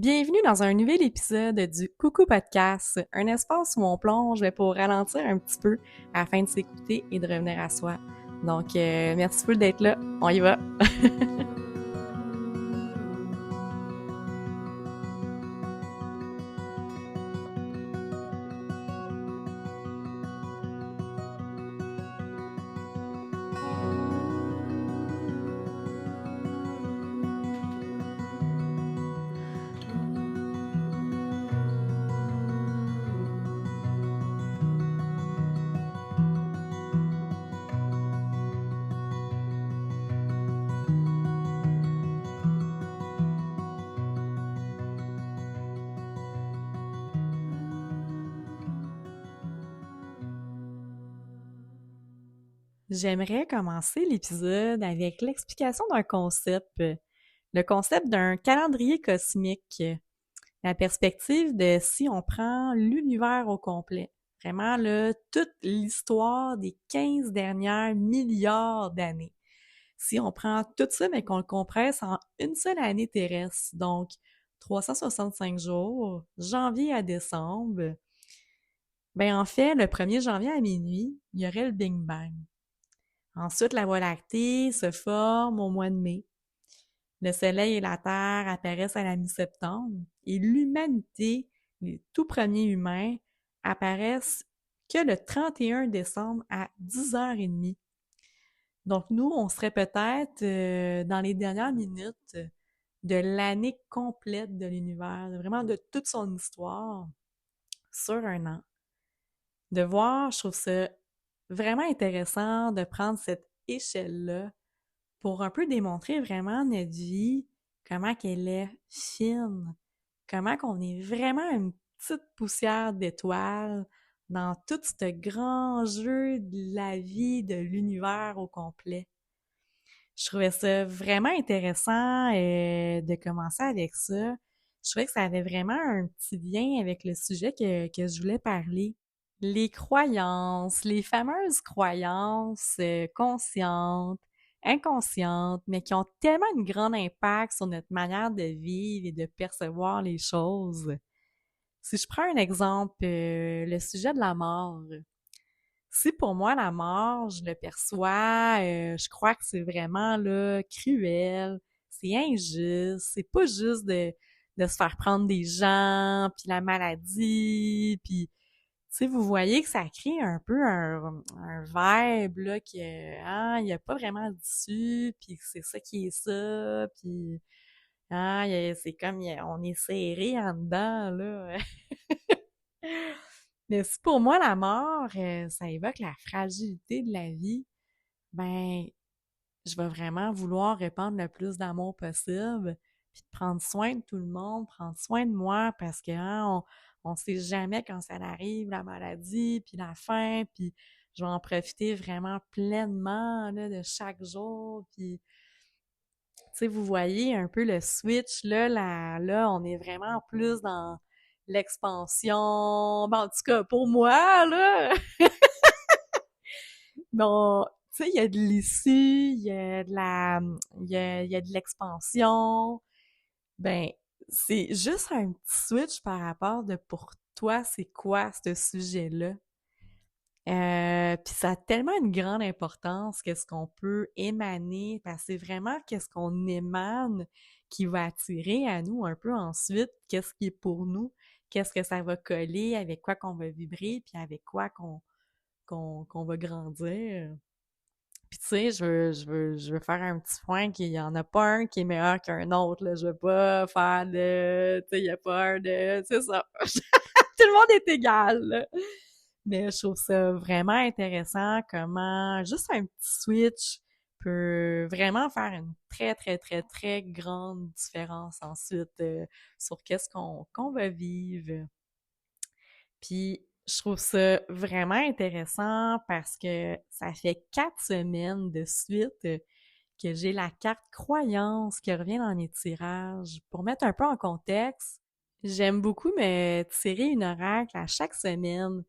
Bienvenue dans un nouvel épisode du Coucou Podcast, un espace où on plonge pour ralentir un petit peu afin de s'écouter et de revenir à soi. Donc, merci beaucoup d'être là. On y va! J'aimerais commencer l'épisode avec l'explication d'un concept, le concept d'un calendrier cosmique, la perspective de si on prend l'univers au complet. Vraiment, là, toute l'histoire des 15 dernières milliards d'années. Si on prend tout ça, mais qu'on le compresse en une seule année terrestre, donc 365 jours, janvier à décembre, ben en fait, le 1er janvier à minuit, il y aurait le Big Bang. Ensuite, la Voie lactée se forme au mois de mai. Le Soleil et la Terre apparaissent à la mi-septembre et l'humanité, les tout premiers humains, apparaissent que le 31 décembre à 10h30. Donc nous, on serait peut-être dans les dernières minutes de l'année complète de l'univers, vraiment de toute son histoire sur un an. De voir, je trouve ça vraiment intéressant de prendre cette échelle-là pour un peu démontrer vraiment notre vie, comment qu'elle est fine, comment qu'on est vraiment une petite poussière d'étoiles dans tout ce grand jeu de la vie, de l'univers au complet. Je trouvais ça vraiment intéressant de commencer avec ça. Je trouvais que ça avait vraiment un petit lien avec le sujet que je voulais parler. Les croyances, les fameuses croyances conscientes, inconscientes, mais qui ont tellement un grand impact sur notre manière de vivre et de percevoir les choses. Si je prends un exemple, le sujet de la mort. Si pour moi, la mort, je le perçois, je crois que c'est vraiment là, cruel, c'est injuste, c'est pas juste de se faire prendre des gens, puis la maladie, puis tu sais, vous voyez que ça crée un peu un vibe, là, que, hein, il y a pas vraiment d'issue, puis que c'est ça qui est ça, puis, hein, c'est comme, on est serré en dedans, là. Mais si pour moi, la mort, ça évoque la fragilité de la vie, ben, je vais vraiment vouloir répandre le plus d'amour possible, puis de prendre soin de tout le monde, prendre soin de moi, parce que hein, on sait jamais quand ça arrive, la maladie, puis la faim, puis je vais en profiter vraiment pleinement là, de chaque jour, puis tu sais, vous voyez un peu le switch, là, on est vraiment plus dans l'expansion, ben, en tout cas, pour moi, là, bon, tu sais, il y a de l'issue, il y a de l'expansion. Ben, c'est juste un petit switch par rapport de pour toi, c'est quoi ce sujet-là? Puis ça a tellement une grande importance qu'est-ce qu'on peut émaner, parce que c'est vraiment qu'est-ce qu'on émane qui va attirer à nous un peu ensuite, qu'est-ce qui est pour nous, qu'est-ce que ça va coller, avec quoi qu'on va vibrer, puis avec quoi qu'on va grandir. Puis tu sais, je veux faire un petit point qu'il y en a pas un qui est meilleur qu'un autre, là. Je veux pas faire de, tu sais, il y a pas un de, c'est ça. Tout le monde est égal, là. Mais je trouve ça vraiment intéressant comment juste un petit switch peut vraiment faire une très, très, très, très grande différence ensuite sur qu'est-ce qu'on va vivre. Puis je trouve ça vraiment intéressant parce que ça fait 4 semaines de suite que j'ai la carte croyance qui revient dans mes tirages. Pour mettre un peu en contexte, j'aime beaucoup me tirer une oracle à chaque semaine.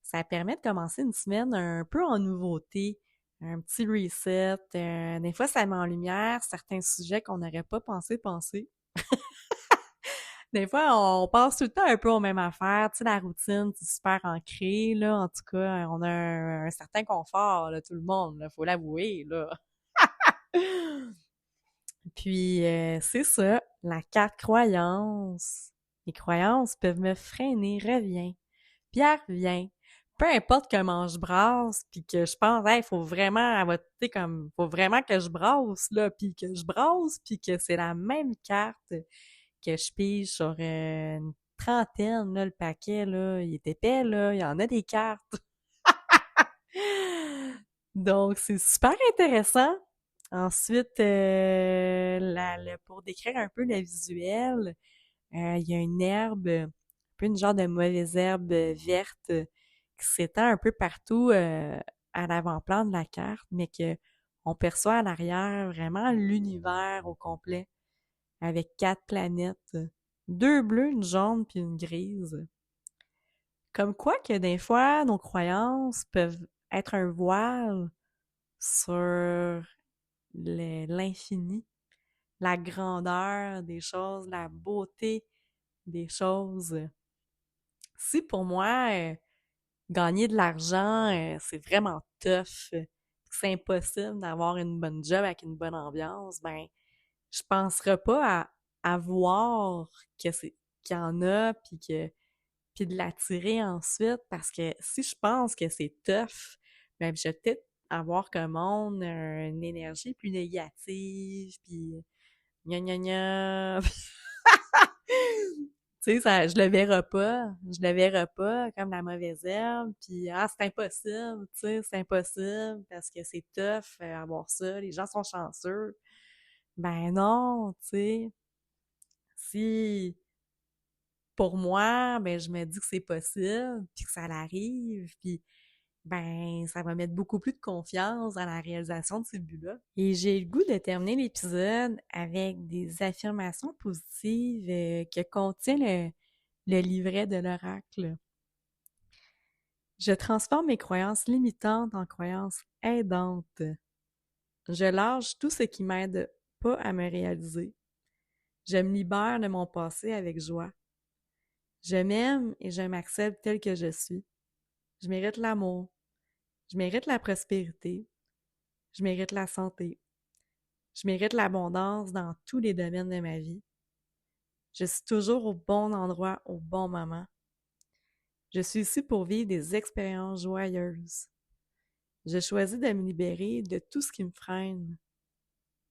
Ça permet de commencer une semaine un peu en nouveauté, un petit reset. Des fois, ça met en lumière certains sujets qu'on n'aurait pas pensé penser. Des fois, on pense tout le temps un peu aux mêmes affaires. Tu sais, la routine, c'est super ancré, là. En tout cas, on a un certain confort, là, tout le monde, là, faut l'avouer, là. Puis, c'est ça, la carte croyance. Les croyances peuvent me freiner, reviens. Pierre vient. Peu importe comment je brasse, puis que je pense, hey, faut vraiment, tu sais, comme, faut vraiment que je brasse, là, puis que je brasse, puis que c'est la même carte que je pige sur une trentaine, là, le paquet, là, il est épais, là, il y en a des cartes. Donc, c'est super intéressant. Ensuite, pour décrire un peu le visuel, il y a une herbe, un peu une genre de mauvaise herbe verte qui s'étend un peu partout à l'avant-plan de la carte, mais que on perçoit à l'arrière vraiment l'univers au complet, avec 4 planètes, 2 bleues, une jaune puis une grise. Comme quoi que des fois, nos croyances peuvent être un voile sur l'infini, la grandeur des choses, la beauté des choses. Si pour moi, gagner de l'argent, c'est vraiment tough, c'est impossible d'avoir une bonne job avec une bonne ambiance, ben, je penserais pas à voir que qu'il y en a, puis de l'attirer ensuite, parce que si je pense que c'est tough, ben, je vais peut-être avoir comme monde une énergie plus négative, puis gna gna gna. Tu sais, ça, je le verrai pas comme la mauvaise herbe, puis ah, c'est impossible, tu sais, c'est impossible parce que c'est tough avoir ça, les gens sont chanceux. Ben non, tu sais, si pour moi, ben je me dis que c'est possible, puis que ça l'arrive, puis ben ça va mettre beaucoup plus de confiance dans la réalisation de ces buts-là. Et j'ai le goût de terminer l'épisode avec des affirmations positives que contient le livret de l'oracle. Je transforme mes croyances limitantes en croyances aidantes. Je lâche tout ce qui m'aide pas à me réaliser. Je me libère de mon passé avec joie. Je m'aime et je m'accepte tel que je suis. Je mérite l'amour. Je mérite la prospérité. Je mérite la santé. Je mérite l'abondance dans tous les domaines de ma vie. Je suis toujours au bon endroit au bon moment. Je suis ici pour vivre des expériences joyeuses. Je choisis de me libérer de tout ce qui me freine.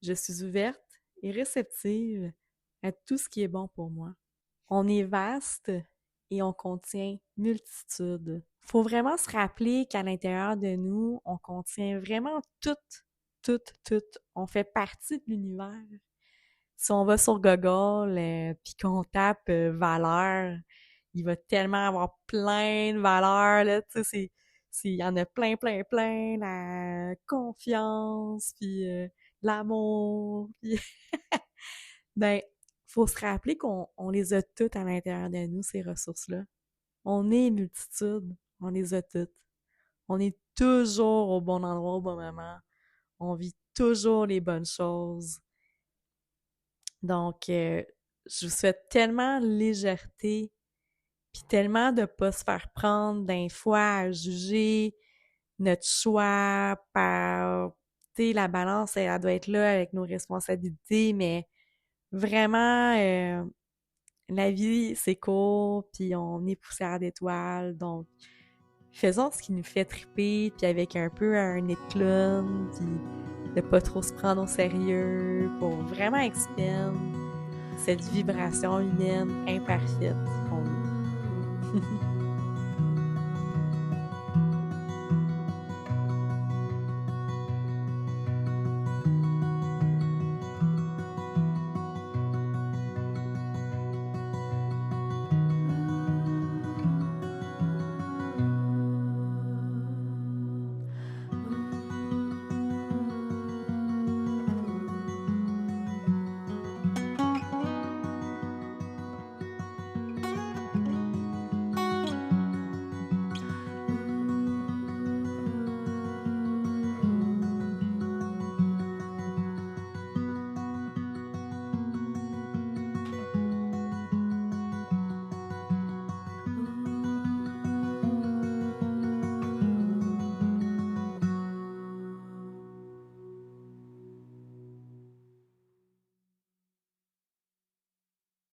Je suis ouverte et réceptive à tout ce qui est bon pour moi. On est vaste et on contient multitude. Faut vraiment se rappeler qu'à l'intérieur de nous, on contient vraiment tout, tout, tout. On fait partie de l'univers. Si on va sur Google puis qu'on tape valeur, il va tellement avoir plein de valeurs, là, tu sais, il y en a plein, plein, plein, la confiance, puis l'amour, puis ben, faut se rappeler qu'on les a toutes à l'intérieur de nous, ces ressources-là. On est une multitude, on les a toutes. On est toujours au bon endroit au bon moment. On vit toujours les bonnes choses. Donc, je vous souhaite tellement légèreté, puis tellement de pas se faire prendre d'un fois à juger notre choix par, tu sais, la balance, elle doit être là avec nos responsabilités, mais vraiment, la vie, c'est court, puis on est poussière d'étoiles, donc faisons ce qui nous fait triper, puis avec un peu un nez de clown, puis de pas trop se prendre au sérieux, pour vraiment exprimer cette vibration humaine imparfaite qu'on est.